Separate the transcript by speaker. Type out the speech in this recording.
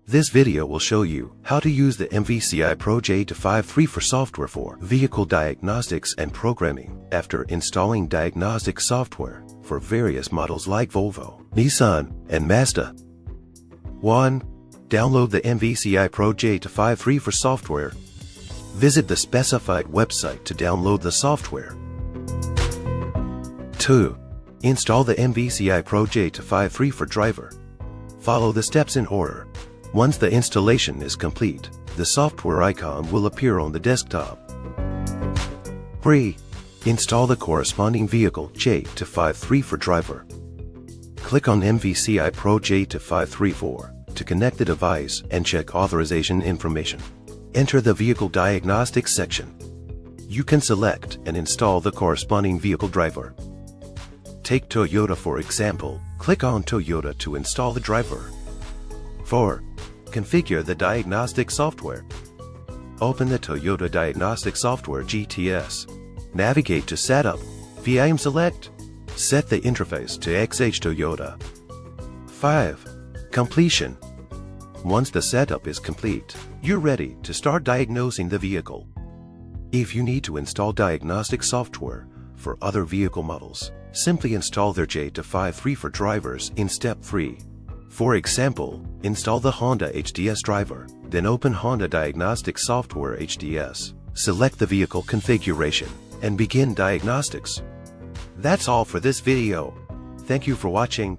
Speaker 1: This video will show you how to use the MVCI PRO-J2534 for software for Vehicle Diagnostics and Programming after installing diagnostic software for various models like Volvo, Nissan, and Mazda. 1. Download the MVCI PRO-J2534 software. Visit the specified website to download the software. 2. Install the MVCI PRO-J2534 driver. Follow the steps in order. Once the installation is complete, the software icon will appear on the desktop. 3. Install the corresponding Vehicle J2534 driver. Click on MVCI PRO-J2534 to connect the device and check authorization information. Enter the Vehicle Diagnostics section. You can select and install the corresponding vehicle driver. Take Toyota for example. Click on Toyota to install the driver. 4. Configure the diagnostic software. Open the Toyota Diagnostic Software GTS. Navigate to Setup. VIM select. Set the interface to XH Toyota. 5. Completion. Once the setup is complete, you're ready to start diagnosing the vehicle. If you need to install diagnostic software for other vehicle models, simply install their J2534 drivers in Step 3. For example, install the Honda HDS driver, then open Honda Diagnostic Software HDS. Select the vehicle configuration and begin diagnostics. That's all for this video. Thank you for watching.